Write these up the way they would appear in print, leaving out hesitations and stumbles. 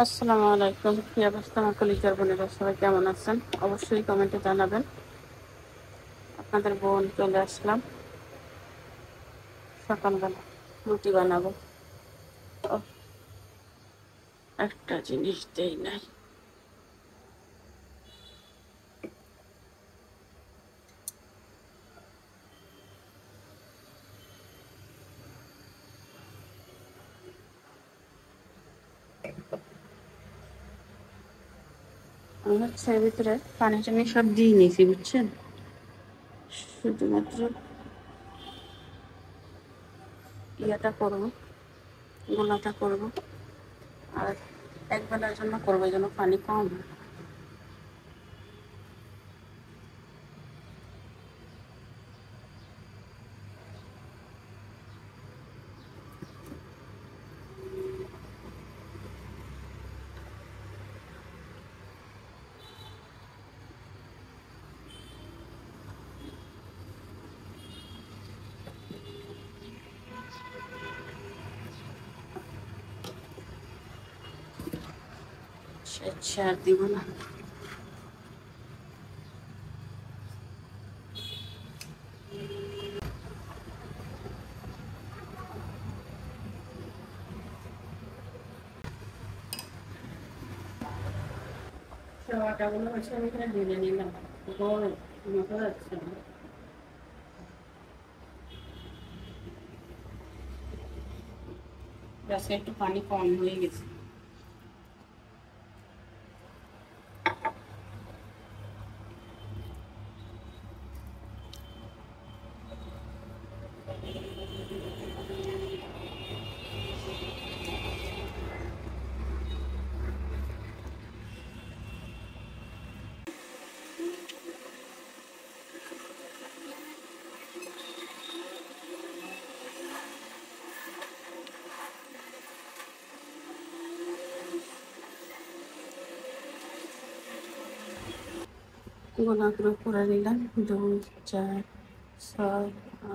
আসসালামু আলাইকুম। কি অবস্থা আমার কলিজার বোনেরা, সবাই কেমন আছেন? অবশ্যই কমেন্টে জানাবেন। আপনাদের বোন চলে আসলাম সকালবেলা রুটি বানাবো। ও, একটা জিনিস দেই নাই। আমি হচ্ছে এর ভিতরে পানি টানি সব দিয়ে নিয়েছি, বুঝছেন? শুধুমাত্র ইয়াটা করবো, গোলাটা করবো, আর একবেলার জন্য করবো, এই জন্য পানি কম। আচ্ছা, আর দিব না। আটাগুলো হচ্ছে আমি এখানে ঢেলে নিলাম। গরম মাথা যাচ্ছে না। গ্যাসে একটু পানি কম হয়ে গেছে। গোলাগুলো করে নিলাম। 2, 4, 6,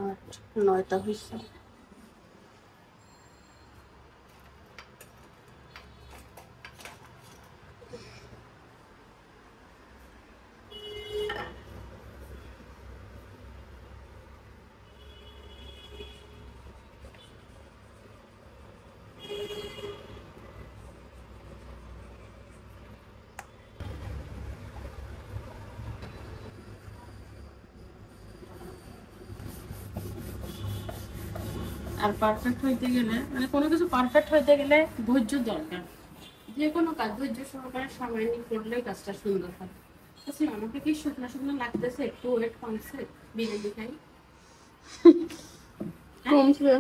8, 9টা হয়েছে। আর পারফেক্ট হইতে গেলে, মানে কোনো কিছু পারফেক্ট হইতে গেলে ধৈর্য দরকার। যে কোনো কাজ ধৈর্য সহকারে সময় নিয়ে করলেই কাজটা সুন্দর হয়। আচ্ছা, আমাকে কি শুকনো শুকনো লাগতেছে? একটু ওয়েট কমছে? বিরিয়ানি খাই কমছে,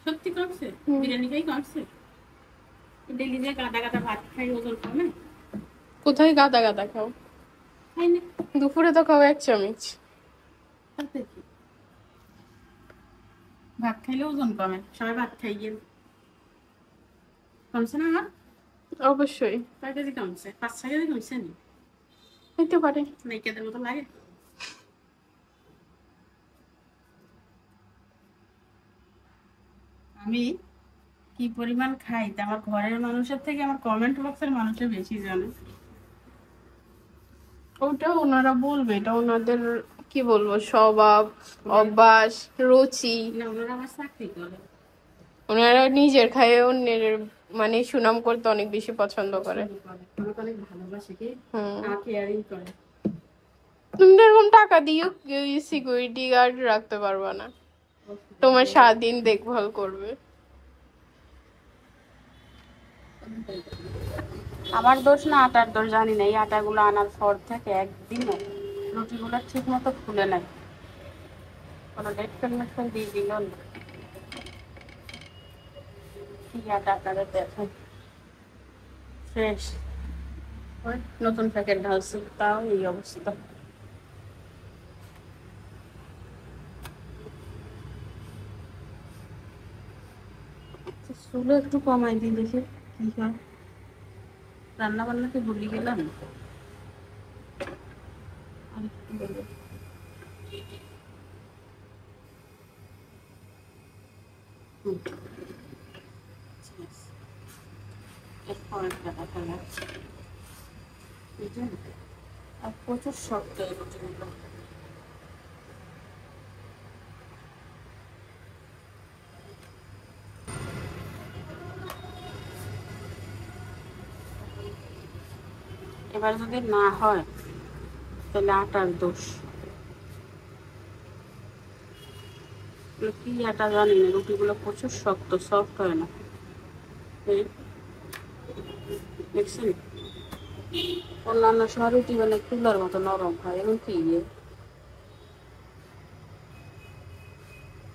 সত্যি কমছে। বিরিয়ানি খাই কমছে। ডেলি যে গাদা গাদা ভাত খাই, ওজন কমে? কোথায় গাদা গাদা খাও? খাই না। দুপুরে তো খাও 1 চামচ। তাতে কি, ভাত খাইলে ওজন কমে? সবাই ভাত খাই গেল, কমছে না আমার? অবশ্যই। কয় কেজি কমছে? 5-6 কেজি কমছে নি? হইতে পারে। নাইকেদের মতো লাগে। আমি কি পরিমাণ খাই তা আমার ঘরের মানুষের থেকে আমার কমেন্ট বক্সের মানুষের বেশি জানে। ওটা ওনারা বলবে, এটা ওনাদের কি বলবো, স্বভাব, অভ্যাস, রুচি। না, ওনারা আমার চাকরি করে। ওনারা নিজের খায় অন্যের মানে সুনাম করতে অনেক বেশি পছন্দ করে। আমাকে অনেক ভালোবাসে, কি হুম, আমাকে কেয়ারিং করে। তুমি তো এরকম টাকা দিও সিকিউরিটি গার্ড রাখতে পারবা না, তোমার সারাদিন দেখভাল করবে। আমার দোষ না আটার দোষ, জানি না। এই আটাগুলো আনার পর থেকে একদিনও রুটিগুলো ঠিক মতো ফুলে নাই। কোনো ডেট কনভেনশন দিয়ে দিল না। কি আটা আপনাদের দেখেন, ফ্রেশ। ওই নতুন প্যাকেট ঢালছি, তাও এই অবস্থা। চুলো একটু কমাই দিই, দেখি কি হয়। রান্না বান্নাকে ভুলে গেলাম। আর একটু বলবো, এরপর একটা দেখা যাচ্ছে আর প্রচুর শক্ত এই রুটিগুলো। এবার যদি না হয় তাহলে আটার দোষ। কি আটা জানি না, রুটিগুলো প্রচুর শক্ত, সফট হয় না। দেখছেন, অন্যান্য সময় রুটি মানে তুলার মতো নরম হয়, এবং কি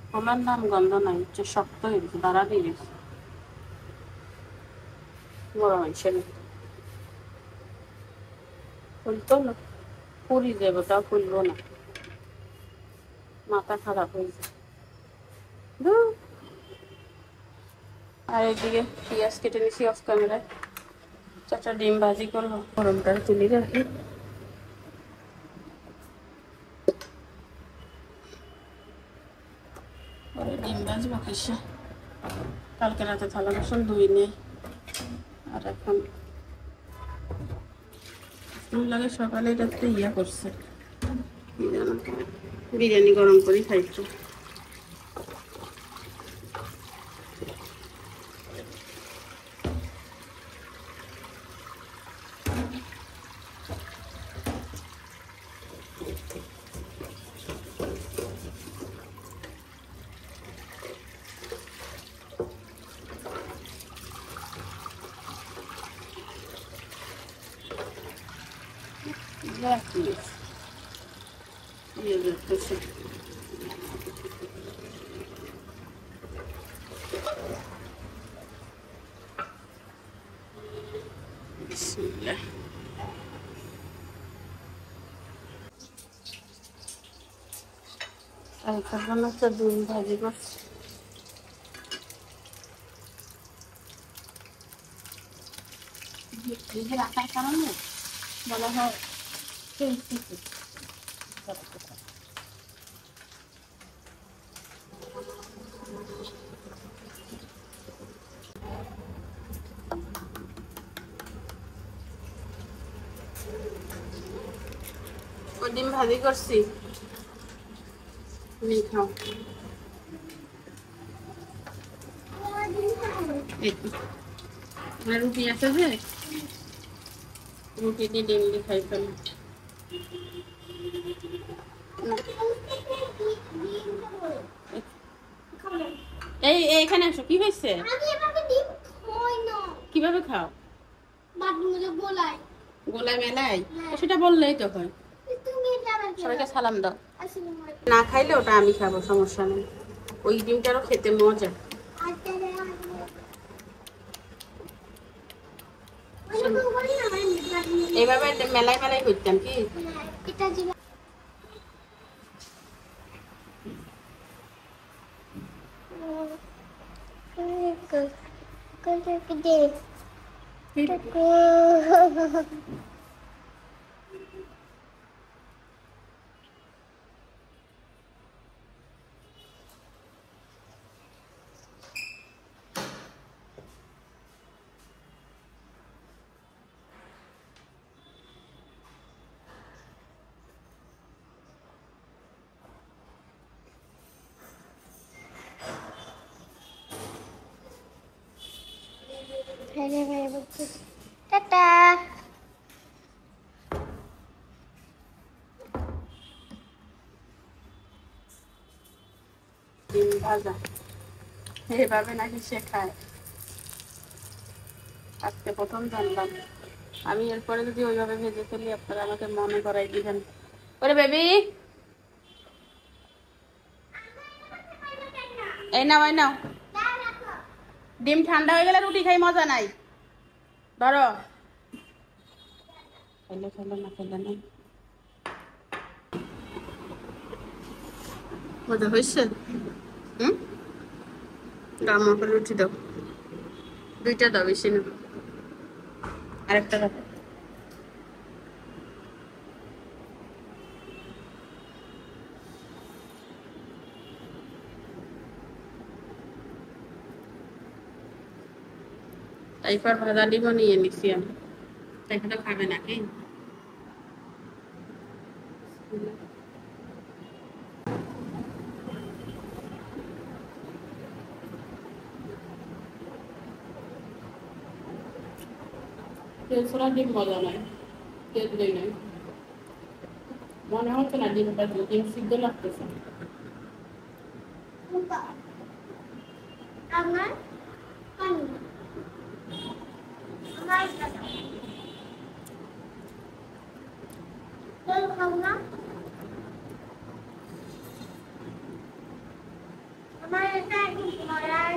খোলার নাম গন্ধ নাই, হচ্ছে শক্ত হয়ে গেছে, দাঁড়া দিয়ে গেছে, বড় হয়েছে না। ফুলতো না, পুরি দেবো, তাও ফুলবো না, মাথা খারাপ হয়ে যায়। আর এদিকে পেঁয়াজ কেটে নিছি অফ ক্যামেরায়, চারটা ডিম ভাজি করবো, গরমটা তুলি রাখি। পরে ডিম ভাজবো কিসে, কালকে রাতে থালা বাসন ধুই নেই। আর এখন লাগে সকালে রাত্রে ইয়া করছে, বিরিয়ানি গরম করে খাইছো। Bismillah. আর এখন একটা ডিম ভাজি করছি। ফ্রিজে রাখার কারণে মনে হয় ওই ডিম ভাজি করছি, তুমি খাও। রুটি আছে যে, রুটি দিয়ে ডিম দিয়ে খাই ফেলো। এই এখানে আসো, কি হয়েছে? কিভাবে খাও? গোলায় মেলায়, সেটা বললেই তো হয়। সবাইকে সালাম দাও। না খাইলে ওটা আমি খাবো, সমস্যা নেই। ওই ডিমটারও খেতে মজা। এইভাবে মেলায় মেলায় করতাম কি, টাটা। ডিম ভাজা এভাবে নাকি সে খায়, আজকে প্রথম জানলাম। আমি এরপরে যদি ওইভাবে ভেজে ফেলি, আপনারা আমাকে মনে করাই দিবেন। ওরে বেবি, এই নাও এই নাও, ডিম ঠান্ডা হয়ে গেলে রুটি খাই মজা নাই। ধরো, খেলে খেলে না খেলে নেই। মজা হয়েছে? আমাকে রুটি দাও, দুইটা দাও, বেশি না, আরেকটা দাও। তাইপর ভাজা ডিমও নিয়ে নিছি আমি। তাইপরটা খাবে নাকি? তেল ছাড়া ডিম মজা নয়, তেল দেই নাই। মনে হচ্ছে না ডিমটা ডিম সিদ্ধ লাগতেছে। আমার কান্না আমার কান্না তোর খাওনা আমার এটা একটু মজার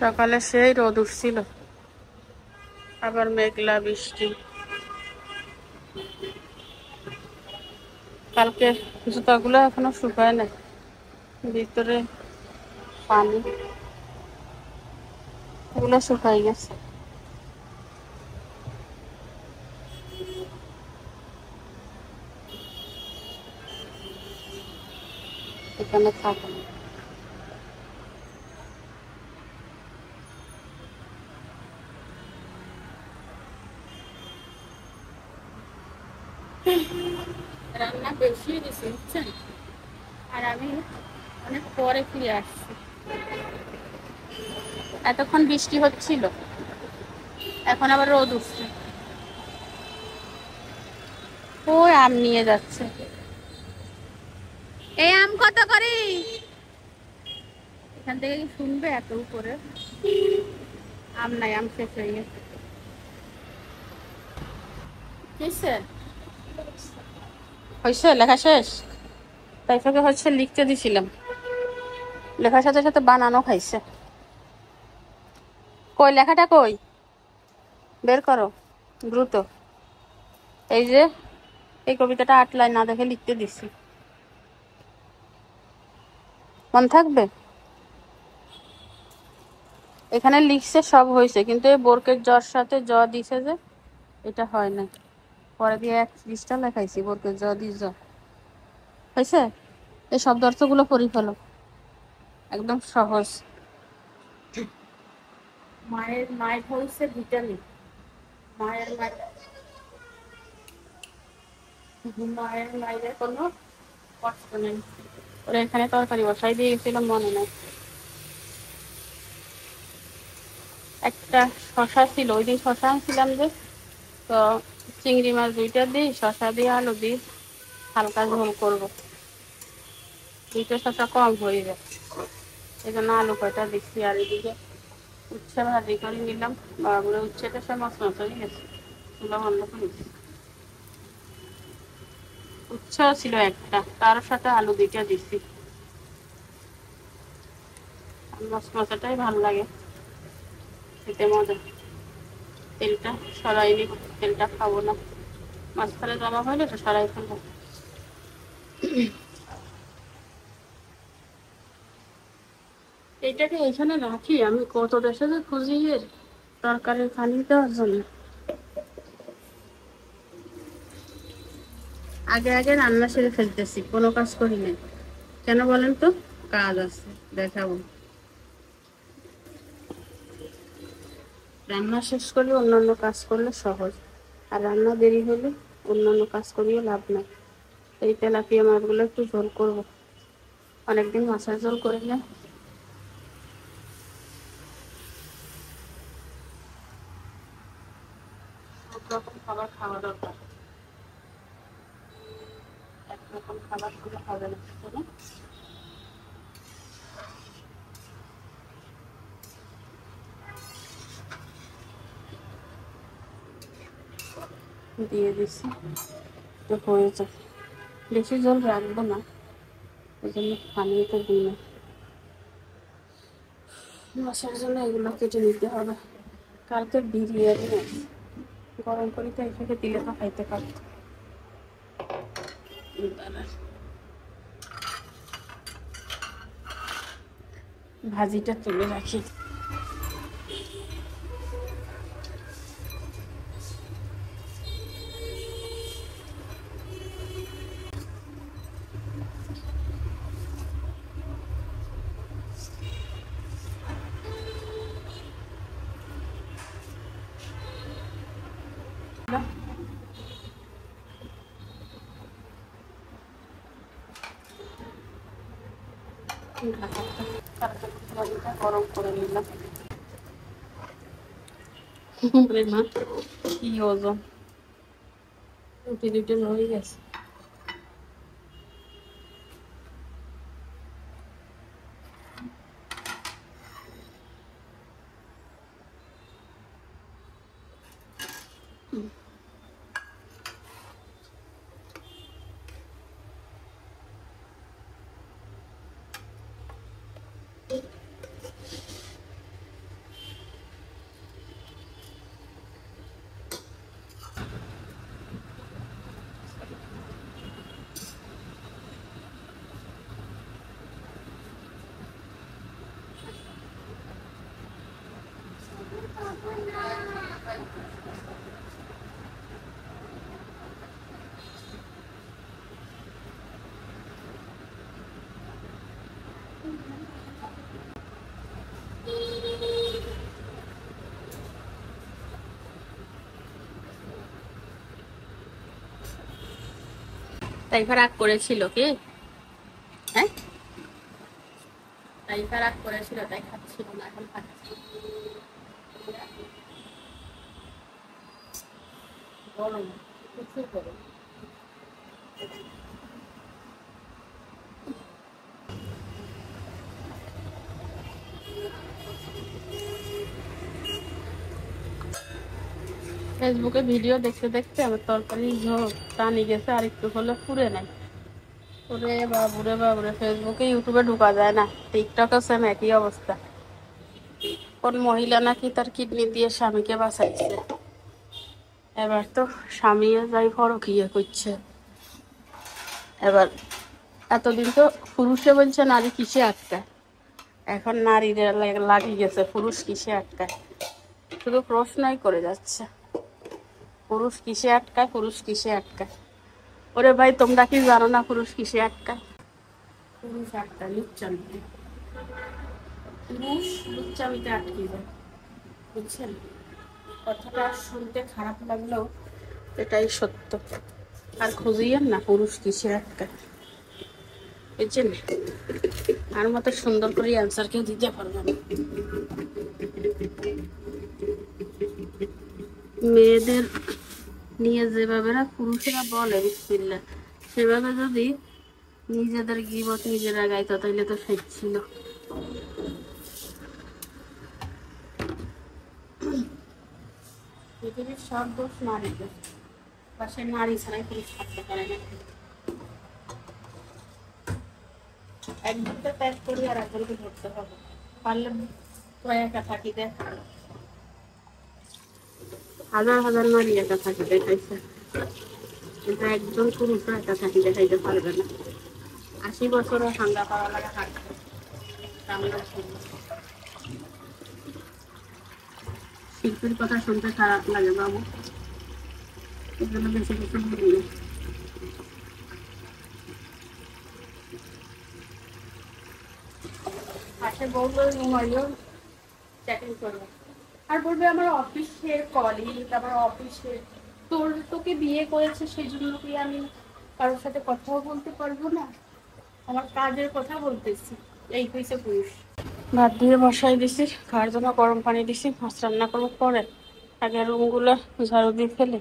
সকালে সেই রোদ উঠছিল, আবার মেঘলা বৃষ্টি। কালকে জুতাগুলো এখনো শুকায় না, ভিতরে পানি, এগুলো শুকাই গেছে। এখানে থাকে না। রান্না বেশি দিছি বুঝছেন, আর আমি অনেক পরে ফিরে আসছি। এতক্ষণ বৃষ্টি হচ্ছিল, এখন আবার রোদ উঠছে। ওই আম নিয়ে যাচ্ছে। এই আম কত করে? এখান থেকে কি শুনবে এত উপরে? আম নাই, আম শেষ হয়ে গেছে। হয়েছে লেখা শেষ? তাই থেকে হচ্ছে লিখতে দিছিলাম, লেখার সাথে সাথে বানানো খাইছে। কই লেখাটা কই? বের করো দ্রুত। এই যে এই কবিতাটা 8 লাইন না দেখে লিখতে দিছি, মনে থাকবে? এখানে লিখছে সব হয়েছে, কিন্তু এই বরকের জ্বর সাথে জ দিছে যে এটা হয় না। পরে দিয়ে 1 পৃষ্ঠা লেখাইছি বরকের জ দি জ। হয়েছে? এই শব্দ অর্থগুলো পড়ি ফেলো, একদম সহজ। মায়ের মায়ের হচ্ছে ভিটামিন, মায়ের মায়ের মায়ের কোনো কষ্ট নেই। ওরা এখানে তরকারি বসাই দিয়ে গেছিলাম, মনে নাই। একটা শশা ছিল, ওই দিন শশা আনছিলাম যে, তো চিংড়ি মাছ 2টা দিই, শশা দিয়ে আলু দিই, হালকা ঝোল করবো। 2টা শশা কম হয়ে যায়, এই জন্য আলু কয়টা দিচ্ছি। আর এদিকে উচ্ছে ভাজি করে নিলাম, বাবুরে উচ্ছেটা সব মশলা হয়ে গেছে, চুলা বন্ধ করে দিচ্ছি। উচ্ছেও ছিল একটা, তার সাথে আলু 2টা দিচ্ছি। মশলাটাই ভালো লাগে, খেতে মজা। তেলটা সরাই নিব, তেলটা খাবো না, মাঝখানে জমা হইলে তো সরাই ফেলবো। এইটাকে এখানে রাখি আমি, কত দেশে যে খুঁজি এর তরকারির পানি দেওয়ার জন্য। আগে আগে রান্না সেরে ফেলতেছি, কোনো কাজ করি নাই। কেন বলেন তো? কাজ আছে, দেখাবো। রান্না শেষ করলে অন্যান্য কাজ করলে সহজ, আর রান্না দেরি হলে অন্যান্য কাজ করিয়ে লাভ নাই। এই তেলাপিয়া মাছগুলো একটু ঝোল করবো, অনেকদিন মাছের ঝোল করি না। সব রকম খাবার খাওয়া দরকার, একরকম খাবার করে হবে না, তাই না? দিয়ে দিছি তো হয়ে যায়, বেশি জল রাখবো না, এই জন্য পানিতে দিই না। মাছের জন্য এগুলো কেটে নিতে হবে। কালকে বিরিয়ানি গরম করি, তো এখানে দিলে তো খাইতে পারত। ভাজিটা তুলে রাখি। গরম করে নিলাম। মা কি ওজন, রুটি দুটো হয়ে গেছে। তাইফা রাগ করেছিল কি? হ্যাঁ, তাইফা রাগ করেছিল তাই খাচ্ছিল না, এখন খাচ্ছি। গরম, প্রচুর গরম। ফেসবুকে ভিডিও দেখতে দেখতে আমার তরকারি ঝোল টানি গেছে, আর একটু হলে পুড়ে নাই। ওরে বাবুরে বাবুরে, ফেসবুকে ইউটিউবে ঢুকা যায় না, টিকটকে সেম একই অবস্থা। কোন মহিলা নাকি তার কিডনি দিয়ে স্বামীকে বাঁচাইছে, এবার তো স্বামীও যাই পরকীয়া করছে। এবার এতদিন তো পুরুষে বলছে নারী কিসে আটকায়, এখন নারীদের লাগিয়ে গেছে পুরুষ কিসে আটকায়। শুধু প্রশ্নই করে যাচ্ছে, পুরুষ কিসে আটকায়, পুরুষ কিসে আটকায়। ওরে ভাই, তোমরা কি জানো না পুরুষ কিসে আটকায়? পুরুষ আটকায় লুচ্চামিতে, পুরুষ লুচ্চামিতে আটকে যায়, বুঝছেন? কথাটা শুনতে খারাপ লাগলেও এটাই সত্য। আর খুঁজিয়েন না পুরুষ কিসে আটকায়, বুঝছেন? আর মতো সুন্দর করে অ্যান্সার কেউ দিতে পারবে না। মেয়েদের নিয়ে যেভাবে না পুরুষেরা বলে বিসমিল্লাহ, সেভাবে যদি নিজেদের গীবত নিজেরা গাইতো তাইলে তো শেষ ছিল। পৃথিবীর সব দোষ নারীদের, বা সে নারী ছাড়াই পুরুষ থাকতে পারে না। একজনকে ত্যাগ করি আর একজনকে ধরতে হবে, পারলে তো একা থাকি দেখ। হাজার হাজার নারী একা থাকি দেখাইছে, কিন্তু একজন পুরুষ একা থাকি দেখাইতে পারবে না। 80 বছরও ঠান্ডা পাওয়া লাগে থাকবে। শিল্পীর কথা শুনতে খারাপ লাগে বাবু, এগুলো বেশি কিছু বলি না। পাশে বলবো ঘুমাইও চ্যাটিং করবো, আর বলবে আমার অফিসের কলিগ, আমার অফিসের, তোকে বিয়ে করেছে সেই জন্য কি আমি কারোর সাথে কথাও বলতে পারবো না? আমার কাজের কথা বলতেছি, এই হয়েছে পুরুষ। ভাত দিয়ে বসাই দিছি, খাওয়ার জন্য গরম পানি দিছি, মাছ রান্না করবো পরে, আগে রুমগুলো ঝাড়ু দিয়ে ফেলে।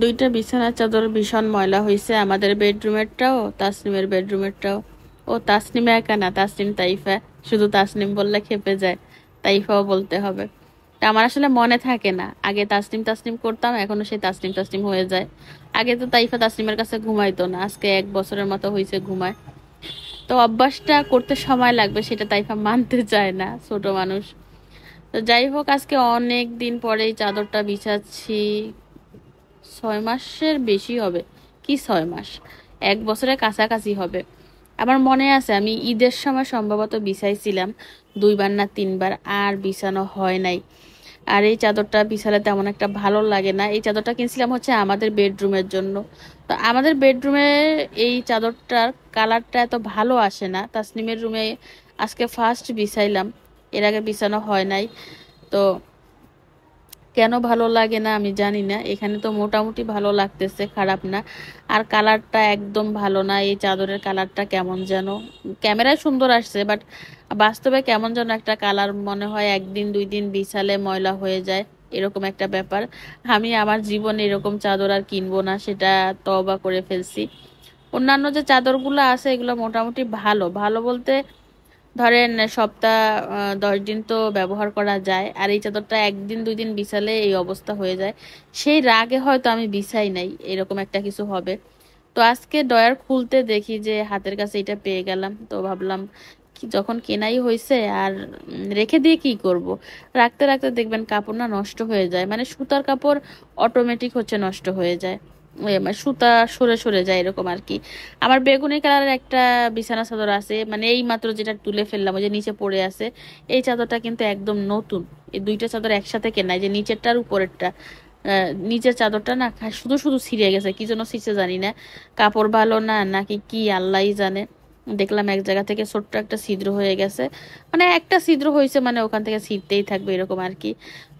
দুইটা বিছানার চাদর ভীষণ ময়লা হয়েছে, আমাদের বেডরুমেরটাও তাসনিমের বেডরুমেরটাও। ও তাসনিম একা না, তাসনিম তাইফা, শুধু তাসনিম বললে খেপে যায়, তাইফাও বলতে হবে। তা আমার আসলে মনে থাকে না, আগে তাসনিম তাসনিম করতাম, এখনো সেই তাসনিম তাসনিম হয়ে যায়। আগে তো তাইফা তাসনিমের কাছে ঘুমাইতো না, আজকে 1 বছরের মতো হয়েছে ঘুমায়। তো অভ্যাসটা করতে সময় লাগবে, সেটা তাইফা মানতে চায় না, ছোট মানুষ। তো যাই হোক, আজকে অনেক দিন পরে এই চাদরটা বিছাচ্ছি। 6 মাসের বেশি হবে, কি 6 মাস, 1 বছরের কাছাকাছি হবে। আমার মনে আছে আমি ঈদের সময় সম্ভবত বিছাইছিলাম 2 বার না 3 বার, আর বিছানো হয় নাই। আর এই চাদরটা বিছালে তেমন একটা ভালো লাগে না। এই চাদরটা কিনছিলাম হচ্ছে আমাদের বেডরুমের জন্য। তো আমাদের বেডরুমে এই চাদরটার কালারটা এত ভালো আসে না। তাসনিমের রুমে আজকে ফার্স্ট বিছাইলাম, এর আগে বিছানো হয় নাই। তো কেন ভালো লাগে না আমি জানি না, এখানে তো মোটামুটি ভালো লাগতেছে, খারাপ না। আর কালারটা একদম ভালো না, এই চাদরের কালারটা কেমন যেন, ক্যামেরায় সুন্দর আসছে বাট বাস্তবে কেমন যেন একটা কালার, মনে হয় 1 দিন 2 দিন বিছালে ময়লা হয়ে যায়, এরকম একটা ব্যাপার। আমি আমার জীবনে এরকম চাদর আর কিনবো না, সেটা তওবা করে ফেলছি। অন্যান্য যে চাদরগুলো আছে এগুলো মোটামুটি ভালো, ভালো বলতে ধরেন সপ্তাহ 10 দিন তো ব্যবহার করা যায়। আর এই চাদরটা 1 দিন 2 দিন বিছালে এই অবস্থা হয়ে যায়। সেই রাগে হয়তো আমি বিছাই নাই, এরকম একটা কিছু হবে। তো আজকে ডয়ার খুলতে দেখি যে হাতের কাছে এটা পেয়ে গেলাম, তো ভাবলাম যখন কেনাই হয়েছে আর রেখে দিয়ে কি করব। রাখতে রাখতে দেখবেন কাপড় না নষ্ট হয়ে যায়, মানে সুতার কাপড় অটোমেটিক হচ্ছে নষ্ট হয়ে যায়, মানে সুতা সরে সরে যায় এরকম আর কি। আমার বেগুনি কালারের একটা বিছানা চাদর আছে, মানে এই মাত্র যেটা তুলে ফেললাম, ওই যে নিচে পড়ে আছে। এই চাদরটা কিন্তু একদম নতুন, এই দুইটা চাদর একসাথে কেনা, এই যে নিচেরটা আর উপরেরটা। নিচের চাদরটা না শুধু শুধু ছিঁড়ে গেছে, কি জন্য ছিঁড়ছে জানি না, কাপড় ভালো না নাকি কি আল্লাহই জানে। দেখলাম এক জায়গা থেকে ছোট্ট একটা ছিদ্র হয়ে গেছে, মানে একটা ছিদ্র হয়েছে, মানে ওখান থেকে ছিঁড়তেই থাকবে এরকম আর কি।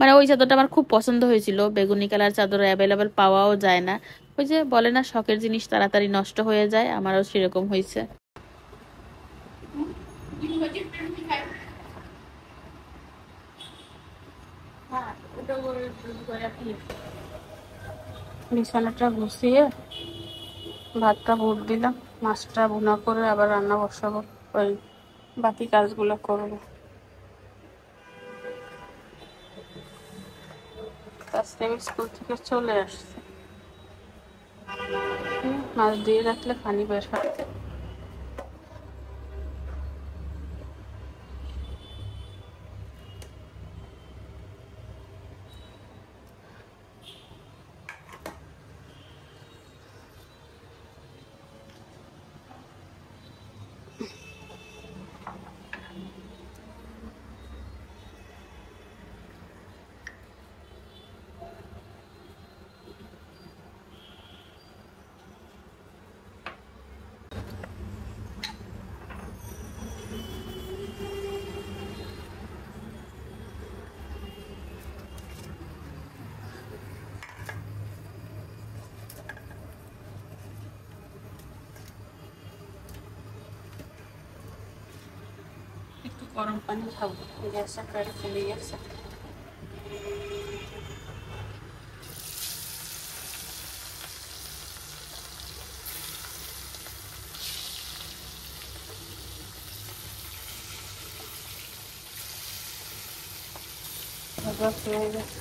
মানে ওই চাদরটা আমার খুব পছন্দ হয়েছিল, বেগুনি কালার চাদর অ্যাভেলেবেল পাওয়াও যায় না। ওই যে বলে না শখের জিনিস তাড়াতাড়ি নষ্ট হয়ে যায়, আমারও সেরকম হয়েছে। বিছানাটা গুছিয়ে ভাতটা ভোট দিলাম, মাছটা ভুনা করে আবার রান্না বসাবো, ওই বাকি কাজগুলো করবো। তাসনিম স্কুল থেকে চলে আসছে, মাছ দিয়ে রাখলে পানি বের হয়। একটু গরম পানি খাবো, গ্যাসটা প্রায় ফুলে গেছে। হয়ে গেছে।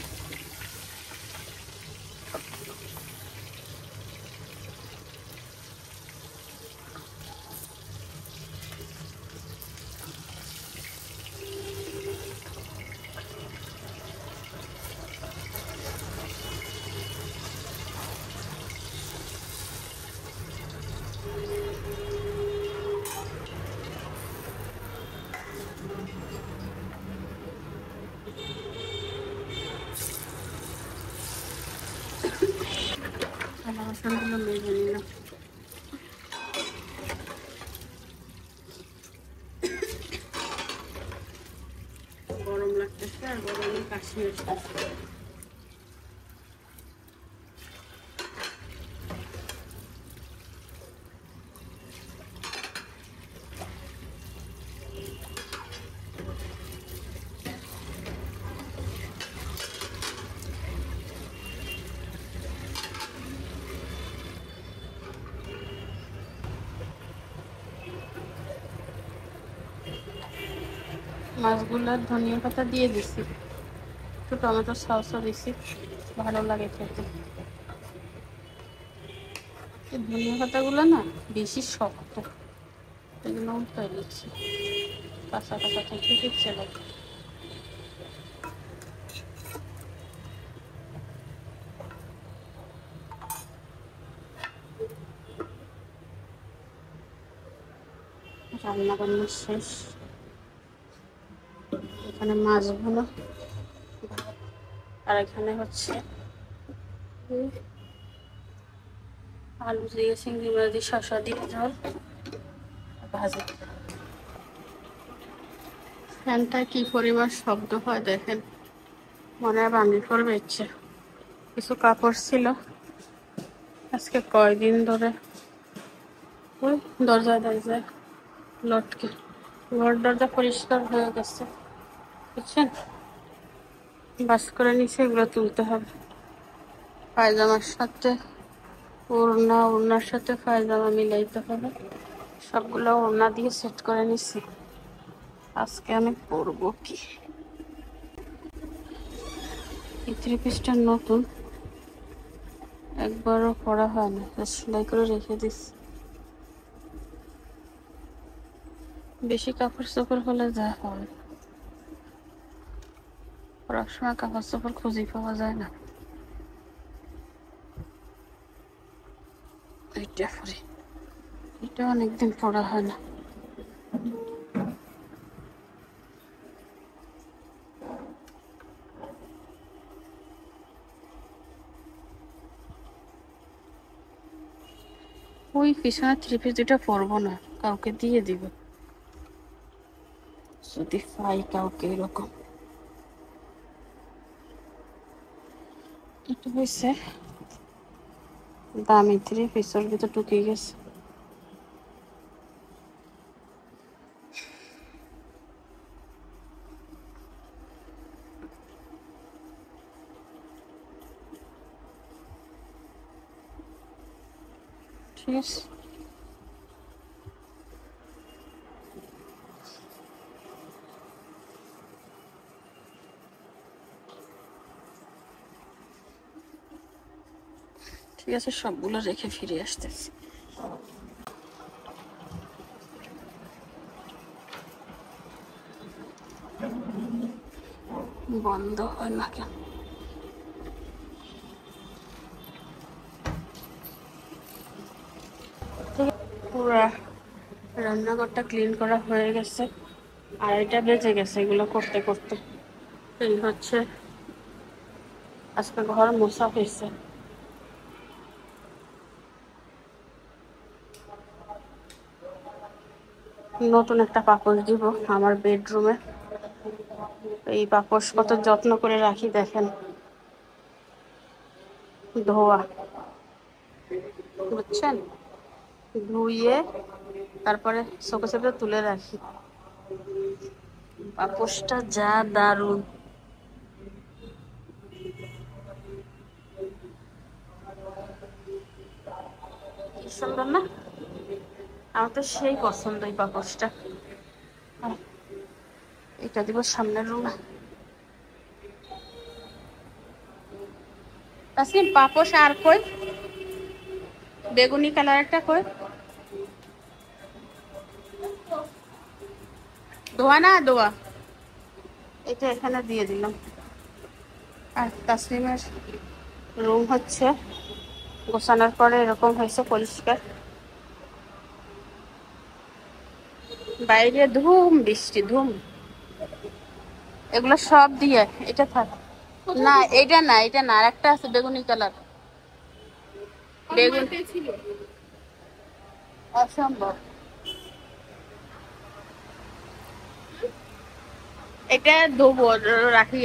বাসনগুলো মেজে নিলাম। গরম লাগতেছে আর গরমে কাশি আসতেছে। মাছগুলো ধনিয়া পাতা দিয়ে দিছি। একটু টমেটো সসও দিছি, ভালো লাগে খেতে। এই ধনিয়া পাতাগুলো না বেশি শক্ত, এগুলো উল্টাই দিচ্ছি, কাঁচা কাঁচা থেকে দিচ্ছে লাগে। রান্না বান্না শেষ, এখানে মাছ ভুনা, আর এখানে হচ্ছে আলু দিয়ে চিংড়ি মাছ দিয়ে শসা দিয়ে ঝোল ভাজি। ফ্যানটা কি পরিমাণ শব্দ হয় দেখেন, মনে হয় ভাঙি পড়বে ইচ্ছে। কিছু কাপড় ছিল আজকে কয়দিন ধরে ওই দরজা দরজায় লটকে, ঘর দরজা পরিষ্কার হয়ে গেছে বুঝছেন, বাস করে নিচে এগুলো তুলতে হবে। পায়জামার সাথে ওড়না, ওড়নার সাথে পায়জামা মিলাইতে হবে, সবগুলো ওড়না দিয়ে সেট করে নিছি। আজকে আমি পরবো কি, এই থ্রি পিসটা নতুন, একবারও পরা হয় না, সেলাই করে রেখে দিছি। বেশি কাপড় চোপড় হলে যা হয়, পরার সময় কাপড় চোপড় খুঁজে পাওয়া যায় না। এইটা পরি, এটা অনেকদিন পরা হয় না। ওই পিছনে থ্রি পিস দুটা পরবো না, কাউকে দিয়ে দিব যদি পাই কাউকে। এরকম এটা হয়েছে দামি থ্রি পিসের ভিতর ঢুকে গেছে। ঠিক আছে, ঠিক আছে, সবগুলো রেখে ফিরে আসতেছি। বন্ধ হয় না কেন? পুরা রান্নাঘরটা ক্লিন করা হয়ে গেছে, আর এটা বেজে গেছে এগুলো করতে করতে। এই হচ্ছে আজকে ঘর মোছা হয়েছে। নতুন একটা পাপোশ দিব আমার বেডরুমে, এই পাপোশ কত যত্ন করে রাখি দেখেন, ধোয়া বুঝছেন, ধুইয়ে তারপরে চোখে চোখে তুলে রাখি। পাপোশটা যা দারুন, কি সুন্দর না, আমার তো সেই পছন্দ এই পাপোশটা। এটা দিব সামনের রুমে। তাসনিম পাপোশ আর কই, বেগুনি কালারটা কই, ধোয়া না ধোয়া, এটা এখানে দিয়ে দিলাম। আর তাসনিমের রুম হচ্ছে গোছানোর পরে এরকম হয়েছে পরিষ্কার, বাইরে ধুম বৃষ্টি ধুম, এগুলো সব দিয়ে এটা থাক না, এটা না, এটা না, আর একটা আছে বেগুনি কালার, বেগুন ছিল অসম্ভব। এটা ধোবো রাখি,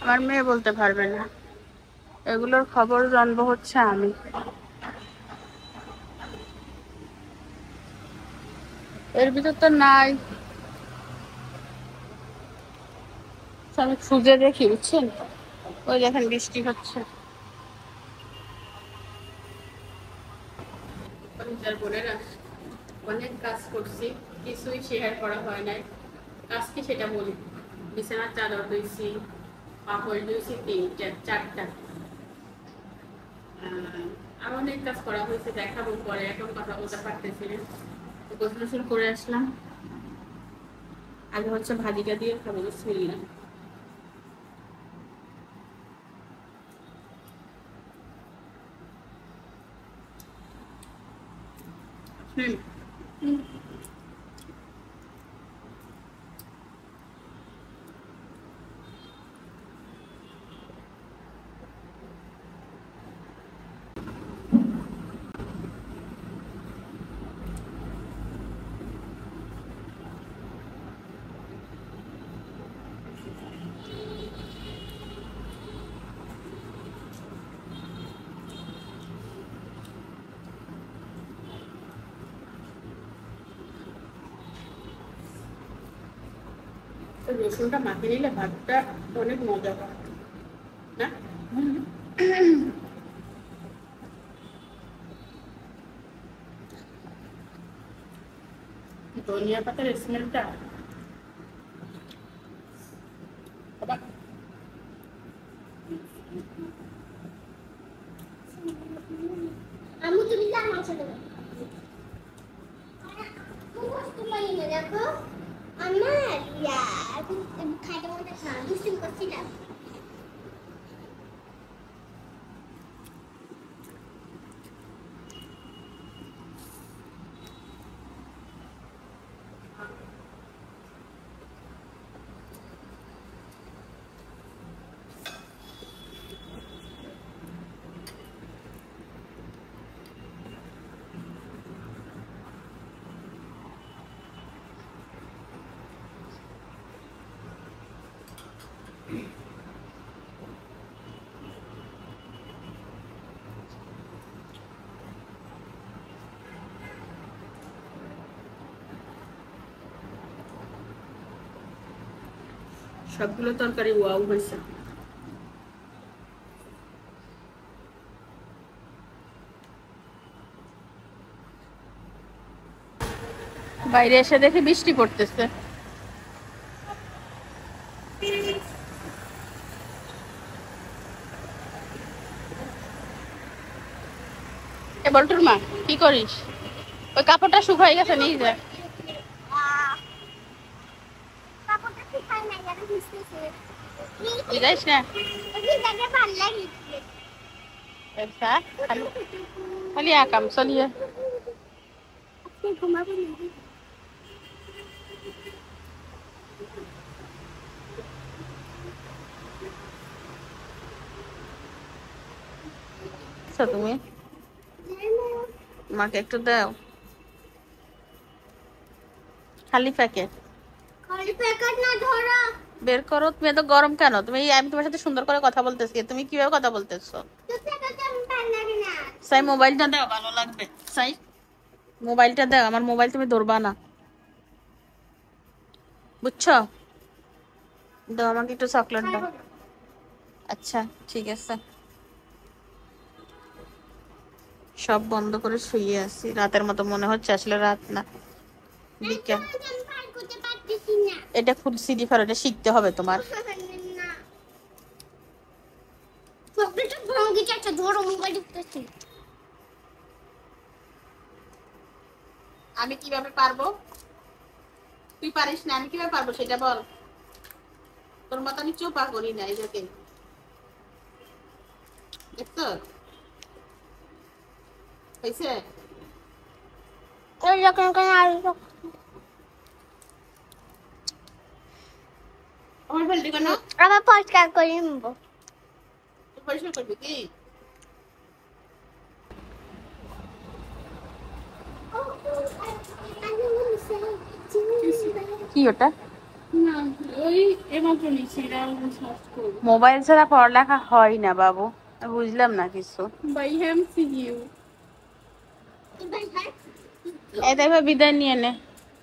আমার মেয়ে বলতে পারবে না, এগুলোর খবর জানবো হচ্ছে আমি। এর ভিতর তো নাই, আমি খুঁজে দেখি বুঝছেন। ওই দেখেন বৃষ্টি হচ্ছে। অনেক কাজ করছি, কিছুই শেয়ার করা হয় নাই, আজকে সেটা বলি। বিছানার চাদর ধুইছি, পাপড় ধুইছি 4টা। আর অনেক কাজ করা হয়েছে, দেখাবো পরে, এখন কথা বলতে পারতেছি না। গোসল করে আসলাম। আগে হচ্ছে ভাজিটা দিয়ে খাবো, বিসমিল্লাহ। রসুনটা মাখিয়ে নিলে ভাতটা অনেক মজা হয় না? ধনিয়া পাতার স্মেলটা আমি তুমি জানো ছোট মুখস্থ পারি না দেখো আমার খাইতে মনে খা দুষ্টুম করছিলাম। সবগুলো তরকারি ওয়াও হয়েছে। বাইরে এসে দেখি বৃষ্টি পড়তেছে। এ বল্টুর মা কি করিস? ওই কাপড়টা শুকাই গেছে, নিয়ে যা। কাপড়টা কি খাই না যারা ভিজতেছে বুঝাইস না? এই জায়গা ভালো লাগে ऐसा खाली खाली आ काम चलिए। আপনি ঘুমাবো না তুমি মাকে একটু দাও খালি প্যাকেট। খালি প্যাকেট না ধরো বের করো। তুমি এত গরম কেন? আমি তোমার সাথে সুন্দর করে কথা বলতেছি, তুমি কিভাবে কথা বলতেছো? তো প্যাকেট আমি ভালো লাগে না সাই মোবাইলটা দাও, ভালো লাগবে। সাই মোবাইলটা দাও, আমার মোবাইল তুমি ধরবা না, বুঝছো? দাও আমাকে একটু চকলেট দাও। আচ্ছা ঠিক আছে। সব বন্ধ করে শুয়ে আছি, রাতের মতো মনে হচ্ছে, আসলে রাত না, বিকেল। আমি পার করতে পারতেছি না এটা ফুল সিডি ফার, এটা শিখতে হবে তোমার। না চকলেটটা ভাঙি যাচ্ছে ধরো মোবাইল টিপতেছি আমি কিভাবে পারবো? তুই পারিস না, আমি কিভাবে পারবো সেটা বল। তোর মতো আমি চোপা করি না, এই দেখে দেখছো হয়েছে? এরকম করে আর আমার ফেলটি কেন? আবার পরিষ্কার করে নেবো তুই পরিষ্কার করবি কি? কি ওটা? না ওই এমাত্র নিচ্ছি, এটা আমি সার্চ করবো। মোবাইল ছাড়া পড়ালেখা হয় না বাবু, বুঝলাম না কিছু। বাই হ্যাম সি ইউ। এই দেখো বিদায় নিয়ে নে।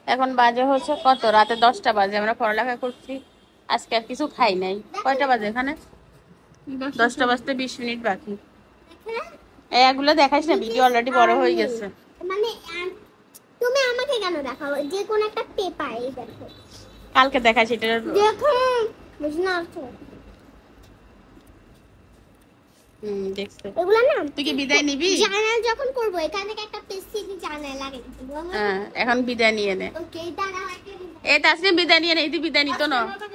এখন বাজে হচ্ছে কত? রাতে 10টা বাজে। আমরা পড়ালেখা করছি, আজকে আর কিছু খাই নাই। কয়টা বাজে এখানে? 10টা বাজতে 20 মিনিট বাকি। এগুলো দেখাইস না, ভিডিও অলরেডি বড় হয়ে গেছে। মানে তুমি আমাকে কেন দেখাও? যে কোন একটা পেপার এই দেখো কালকে দেখাচ্ছি এটা। দেখো বুঝ না তো দেখছো এগুলা না তুই কি বিদায় নিবি? জানাল যখন করব এখান থেকে একটা পেসিডি জানাল লাগিয়ে দিব। হ্যাঁ এখন বিদায় নিয়ে নে। ওকে দাঁড়াও একটা এই তাসনিম বিদায় নিয়ে নে, ইতি বিদায় নিত না। আজকের মতো